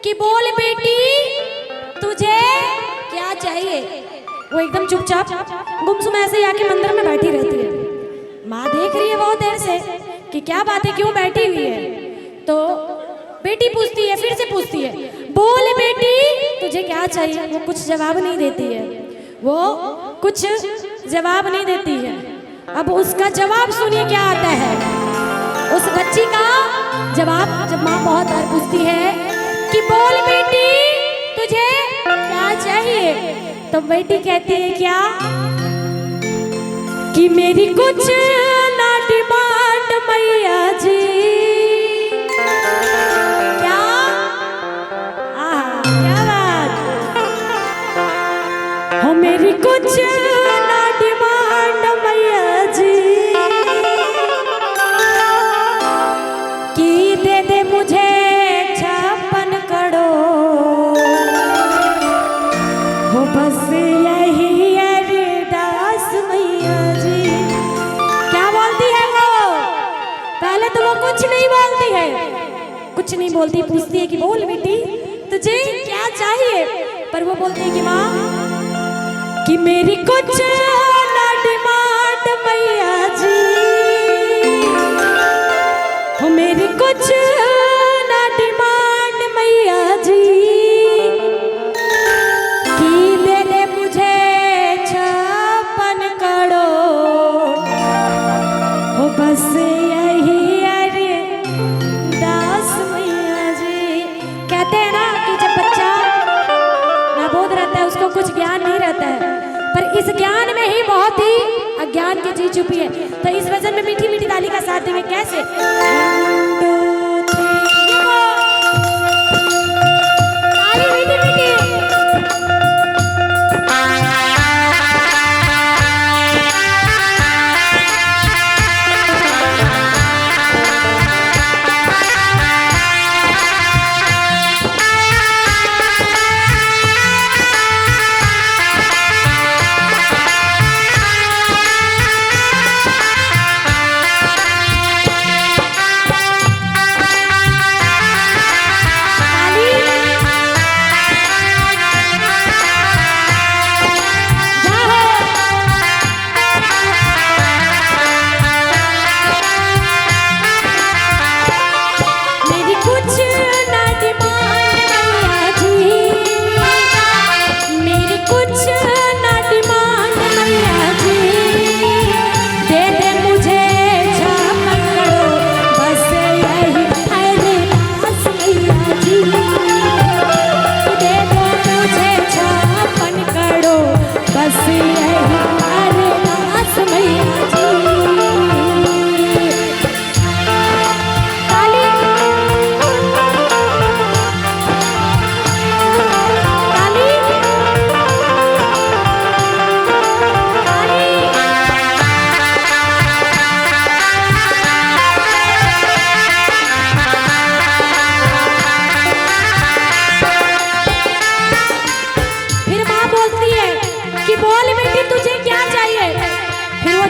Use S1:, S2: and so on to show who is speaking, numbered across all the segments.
S1: कि बोल बेटी तुझे क्या चाहिए। वो एकदम चुपचाप गुमसुम ऐसे ही आके मंदिर में बैठी रहती है। माँ देख रही है बहुत देर से कि क्या बात है, क्यों बैठी हुई है। तो बेटी पूछती है, फिर से पूछती है, बोल बेटी तुझे क्या चाहिए। वो कुछ जवाब नहीं देती है, वो कुछ जवाब नहीं देती है। अब उसका जवाब सुनिए क्या आता है। उस बच्ची का जवाब, जब माँ बहुत बार पूछती है कि बोल बेटी तुझे क्या चाहिए, तो बेटी कहती है क्या, कि मेरी कुछ ना डिमांड मैया जी। क्या क्या बात हो, मेरी कुछ ना डिमांड मैया जी, कि दे दे मुझे 56 करोड़ हो, बस यही अरदास मैया जी। क्या बोलती है वो? पहले तो वो कुछ नहीं बोलती है, कुछ नहीं बोलती, पूछती है कि बोल बेटी तुझे क्या चाहिए। पर वो बोलती है कि माँ कि मेरी कुछ ना डिमांड मैया जी हो, मेरी कुछ ना डिमांड मैया जी, कि दे दे मुझे 56 करोड़ हो, बस यही अरदास मैया जी। कहते हैं ना कि जब बच्चा नाबोध रहता है उसको कुछ ज्ञान नहीं रहता है, पर इस ज्ञान में ही बहुत ही अज्ञान की चीज छुपी है। तो इस वजन में मीठी मीठी ताली का साथ देवे कैसे। 1 2 3 ताली मीठी मीठी।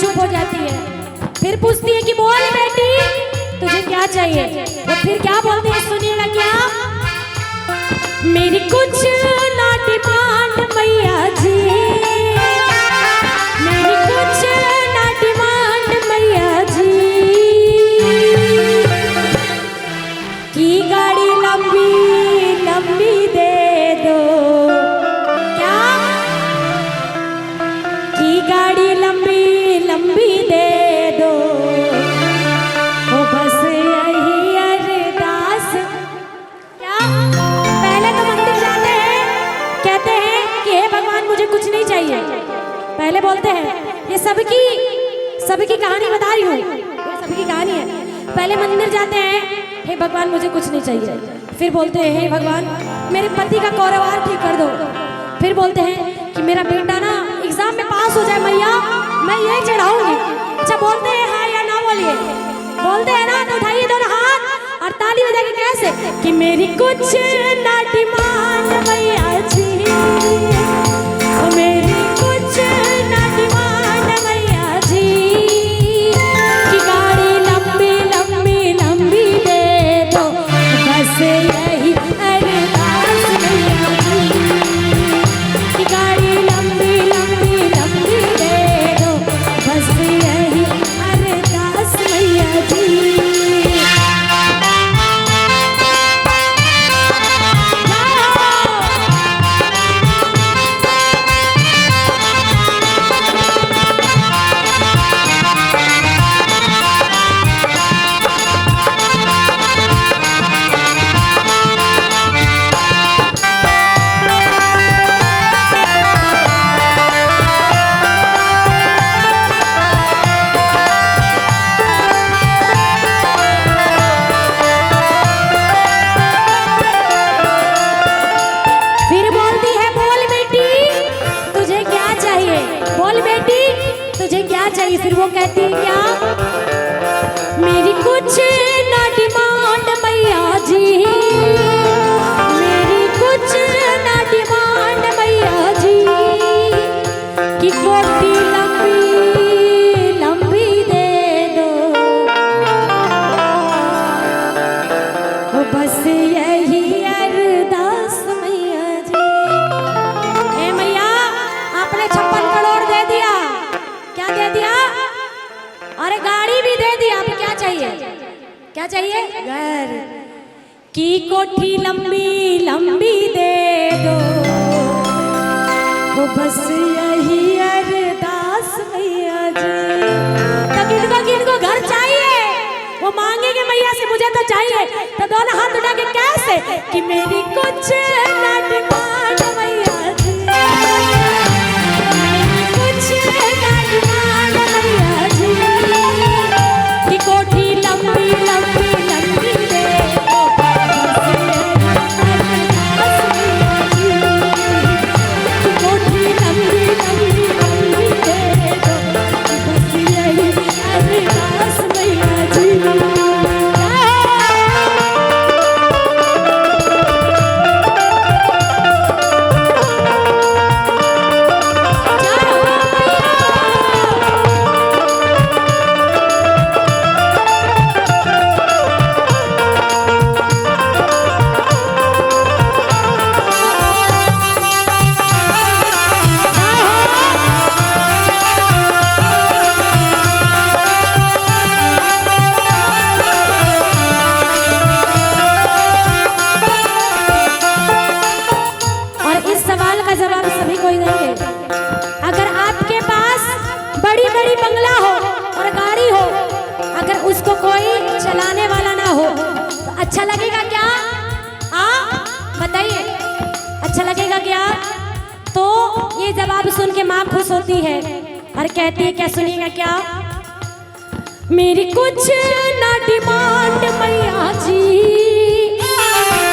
S1: चुप हो जाती है, फिर पूछती है कि बोल बेटी तुझे क्या चाहिए। वो फिर क्या बोलती है सुनिएगा क्या, मेरी कुछ ना डिमांड मैया जी, मेरी कुछ ना डिमांड मैया जी, की गाड़ी लंबी लंबी दे दो। क्या, की गाड़ी लंबी लंबी दे दो हो, बस यही अरदास। क्या, पहले तो मंदिर जाते हैं, कहते हैं कि हे भगवान मुझे कुछ नहीं चाहिए। पहले बोलते हैं, ये सबकी कहानी बता रही हूँ, ये सबकी कहानी है। पहले मंदिर जाते हैं, हे भगवान मुझे कुछ नहीं चाहिए। फिर बोलते हैं हे भगवान मेरे पति का कारोबार ठीक कर दो। फिर बोलते हैं कि मेरा बेटा ना एग्जाम में पास हो जाए मैया, मैं यही चढ़ाऊंगी। अच्छा बोलते हैं हाँ या ना बोलिए, बोलते हैं ना तो उठाइए दोनों हाथ और ताली बजा के कैसे, कि मेरी कुछ ना डिमांड मैया जी, मेरी कुछ ना डिमांड मैया जी, कि गाड़ी लंबी लंबी लंबी दे दो, बस यही अरदास। फिर वो कहती है क्या, मेरी कुछ ना डिमांड मैया जी, मेरी कुछ ना डिमांड मैया जी, कि कोठी लंबी लंबी दे दो, बस यही अरदास मैया जी। ए मैया, आपने 56 करोड़ दे दिया, क्या दे दिया? अरे गाड़ी भी दे दिया, अब क्या चाहिए? क्या चाहिए? घर की कोठी लंबी लंबी दे दो, वो बस यही अरदास मैया जी। तो किनको घर चाहिए, वो मांगेंगे मैया से मुझे तो चाहिए, तो दोनों हाथ उठा के कैसे, कि मेरी कुछ ना डिमांड मैया जी, कुछ ना डिमांड मैया जी, कि कोठी लंबी लंबी लंबी दे दो, बस अरदास मैया जी, कि कोठी लंबी लंबी लंबी दे दो, बस यही अरदास मैया जी। जवाब सभी को ही देंगे। अगर आपके पास बड़ी बड़ी बंगला हो और गाड़ी हो, अगर उसको कोई चलाने वाला ना हो तो अच्छा लगेगा क्या? बताइए, अच्छा लगेगा क्या? तो ये जवाब सुन के माँ खुश होती है और कहती है क्या, सुनिएगा क्या, मेरी कुछ ना डिमांड मैया जी।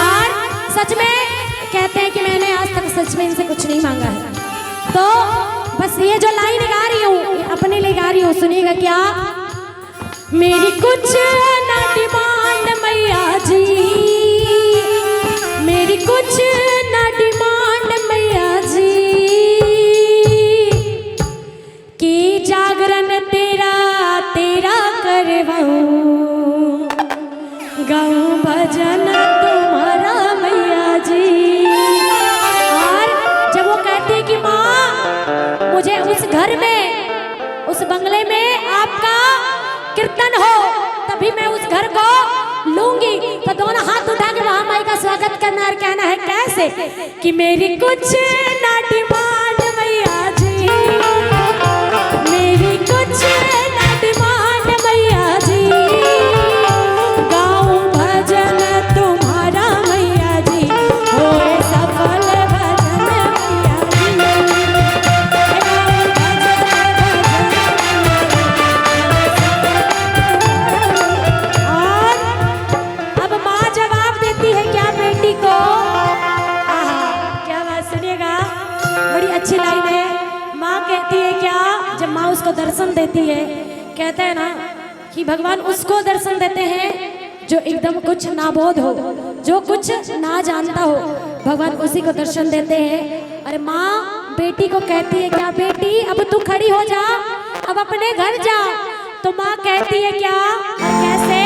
S1: और सच में कहते हैं कि मैंने आज तक सच में इनसे कुछ नहीं मांगा है। तो बस ये जो लाइन गा रही हूँ अपने लिए गा रही हूँ, सुनिएगा क्या, मेरी कुछ ना डिमांड मैया जी, मेरी कुछ ना डिमांड मैया जी, कि जागरण तेरा तेरा करवाऊं, गाऊं भजन तुम्हारा मैया जी। कि माँ मुझे उस घर में, उस बंगले में आपका कीर्तन हो, तभी मैं उस घर को लूंगी। तो दोनों हाथ उठा के वहां माई का स्वागत करना और कहना है कैसे, कि मेरी कुछ ना डिमांड मैया जी, मेरी कुछ ना डिमांड मैया जी, गाऊं भजन तुम्हारा मैया जी, होए सफल अच्छी लाइन है। माँ कहती है क्या, जब माँ उसको दर्शन देती है, कहते हैं ना कि भगवान उसको दर्शन देते हैं जो एकदम कुछ नाबोध हो, जो कुछ ना जानता हो, भगवान उसी को दर्शन देते हैं। अरे माँ बेटी को कहती है क्या, बेटी अब तू खड़ी हो जा, अब अपने घर जा। तो माँ कहती है क्या, कैसे,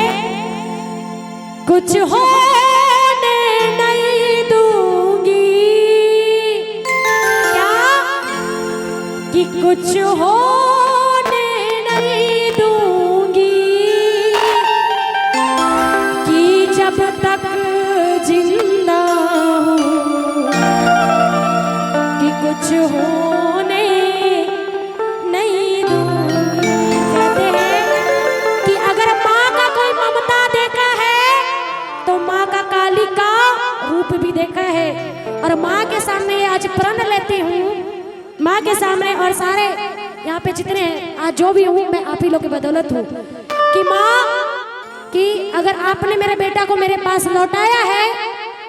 S1: कुछ होने नहीं दूंगी, कि कुछ होने नहीं दूंगी, कि जब तक जिंदा हूँ, कि कुछ होने नहीं दूंगी। कहते हैं कि अगर माँ का कोई ममता देखा है तो माँ का काली का रूप भी देखा है। और माँ के सामने आज प्रण लेती हूँ, माँ के सामने और सारे यहाँ पे जितने हैं, आज जो भी हूँ मैं आप ही लोग की बदौलत हूँ, कि माँ कि अगर आपने मेरे बेटा को मेरे पास लौटाया है,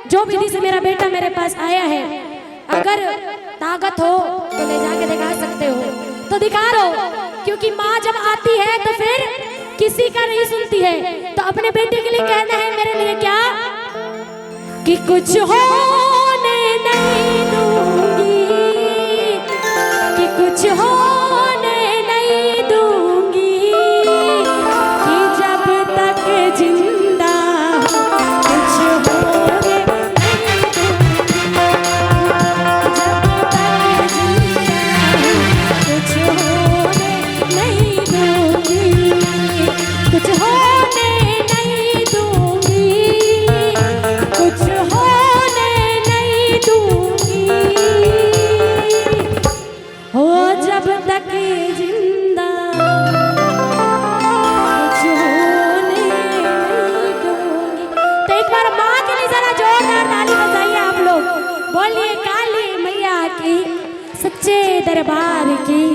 S1: जो विधि से मेरा बेटा मेरे पास आया है, अगर ताकत हो तो ले जाके दिखा सकते हो तो दिखा दो। क्योंकि माँ जब आती है तो फिर किसी का नहीं सुनती है। तो अपने बेटे के लिए कहना है मेरे लिए क्या, कि कुछ होने नहीं दूंगी, कि कुछ होने नहीं दूंगी, कि जब तक जिंदा कुछ होने नहीं दूंगी, कुछ होने नहीं दूंगी, कुछ होने नहीं दूंगी, हो जब तक जिंदा कुछ होने नहीं दूंगी। तो एक बार माँ के लिए जरा जोरदार ताली बजाइए आप लोग। बोलिए काली मैया की सच्चे दरबार की।